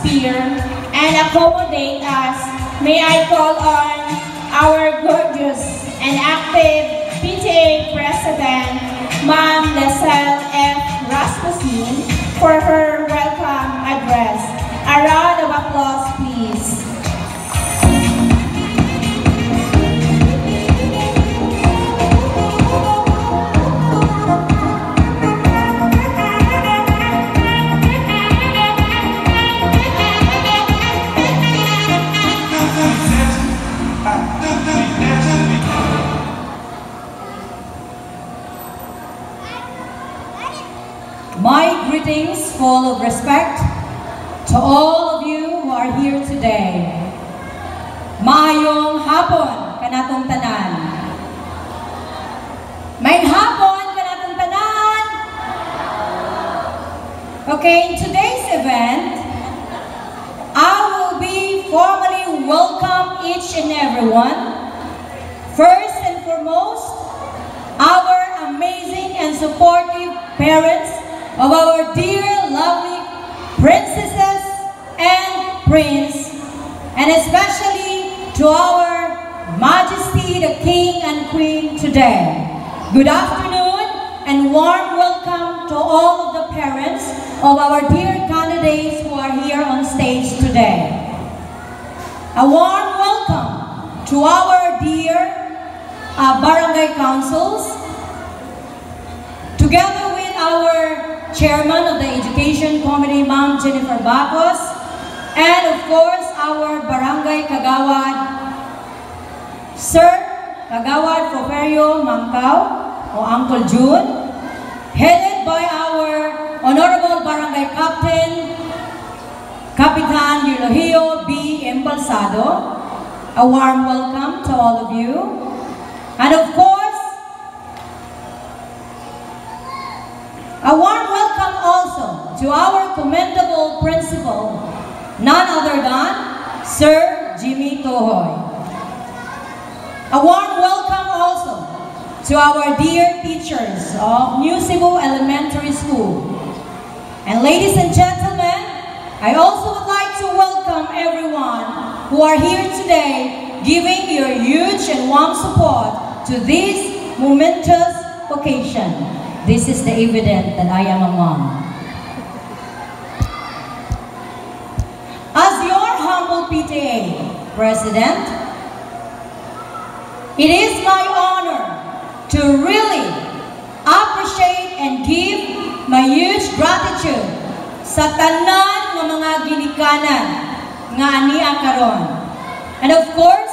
atmosphere and accommodate us, may I call on our gorgeous and active PTA President, Ma'am Lacelle F. Rasmussen, for her welcome address. A round of applause, please. My greetings full of respect to all of you who are here today. Maayong hapon kanatong tanan. May hapon kanatong tanan. Okay, in today's event, I will be formally welcome each and everyone. First and foremost, our amazing and supportive parents of our dear, lovely princesses and prince, and especially to our Majesty the King and Queen today. Good afternoon and warm welcome to all of the parents of our dear candidates who are here on stage today. A warm welcome to our dear barangay councils, together with our Chairman of the Education Committee, Ma'am Jennifer Bacos, and of course, our Barangay Kagawad, Sir Kagawad Proferio Mangkao, or Uncle June, headed by our Honorable Barangay Captain, Kapitan Eulogio B. Embalsado. A warm welcome to all of you. And of course, a warm welcome also to our commendable principal, none other than Sir Jimmy Tohoy. A warm welcome also to our dear teachers of New Cebu Elementary School. And ladies and gentlemen, I also would like to welcome everyone who are here today, giving your huge and warm support to this momentous occasion. This is the evidence that I am a mom. As your humble PTA President, it is my honor to really appreciate and give my huge gratitude sa tanan ng mga ginikanan nga ania karon. And of course,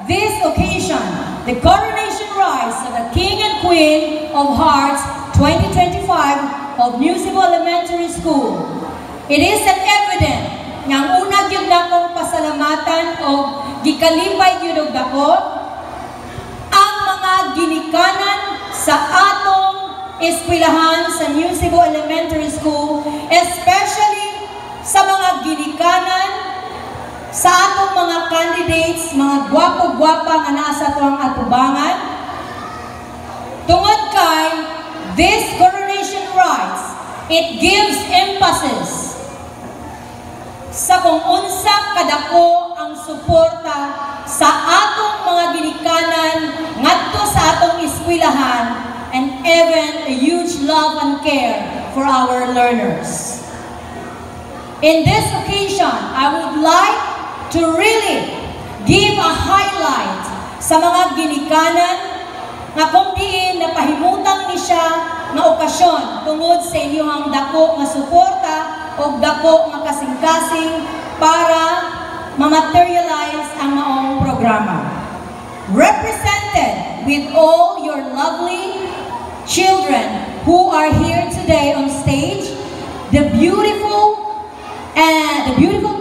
this occasion, the coronation rites of the King and Queen of Hearts 2025 of New Cebu Elementary School. It is an evidence nga ang una gyud nakong pasalamatan o gikalipay gyud dako ang mga ginikanan sa atong eskwelahan sa New Cebu Elementary School, especially sa mga ginikanan sa atong mga candidates, mga gwapo-gwapa nga naa sa atong atubangan. Tungod kay this coronation rites, it gives emphasis sa kung unsa kadako ang suporta sa atong mga ginikanan ngadto sa atong eskwelahan, and even a huge love and care for our learners. In this occasion, I would like to really give a highlight sa mga ginikanan nga kung diin napahimutang ni siya nga okasyon tungod sa inyong dako nga suporta o dako nga kasing-kasing para ma-materialize ang maong programa. Represented with all your lovely children who are here today on stage, the beautiful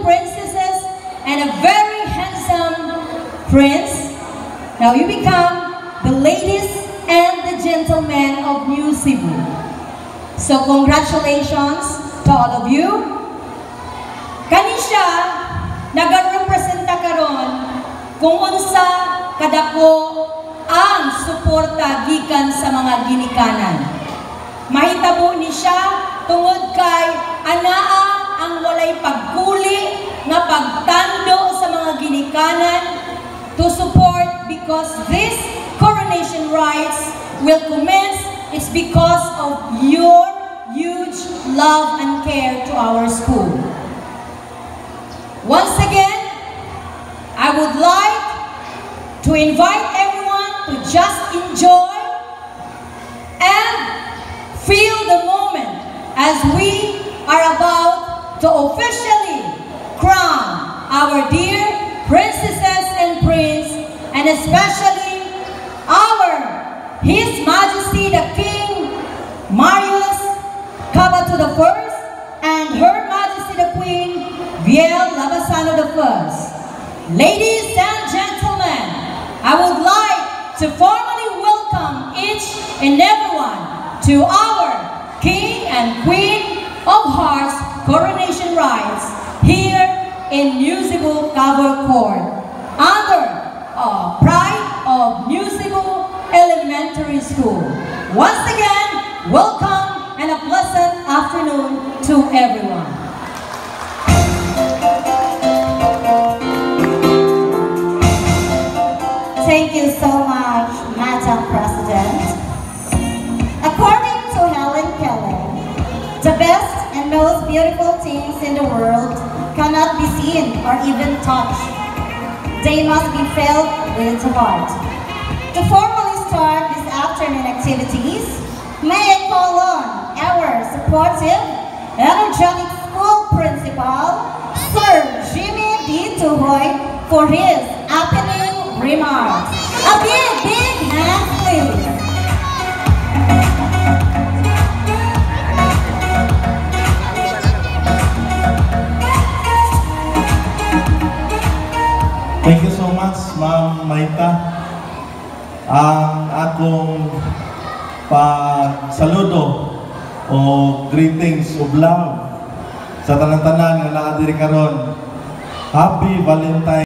princesses and a very handsome prince. Now you become the ladies and the gentlemen of New Cebu. So congratulations to all of you. Kani siya nagarepresenta karon kung unsa kadako ang suporta gikan sa mga ginikanan. Mahitabo ni siya tungod kay anaa ang walay pagkuli ginikanan to support because this coronation rites will commence. It's because of your huge love and care to our school. Once again, I would like to invite everyone to just enjoy and feel the moment as we are about to officially crown our dear princesses and prince, and especially His Majesty the King Marius Kabato I and Her Majesty the Queen Viel Labasano I. Ladies and gentlemen, I would like to formally welcome each and everyone to our King and Queen of Hearts coronation rites here in Musibo Cover Court under Pride of Musibo Elementary School. Once again, welcome and a pleasant afternoon to everyone. Thank you so much, Madam President. According to Helen Keller, the best and most beautiful things in the world cannot be seen or even touched. They must be felt with the heart. To formally start this afternoon activities, may I call on our supportive, energetic school principal, Sir Jimmy D. Tuhoy, for his opening remarks. A big hand, please. Thank you so much, Ma'am Maita. Ang akong pagsaludo o greetings of love sa tanan-tanan nga naa diri karon. Happy Valentine.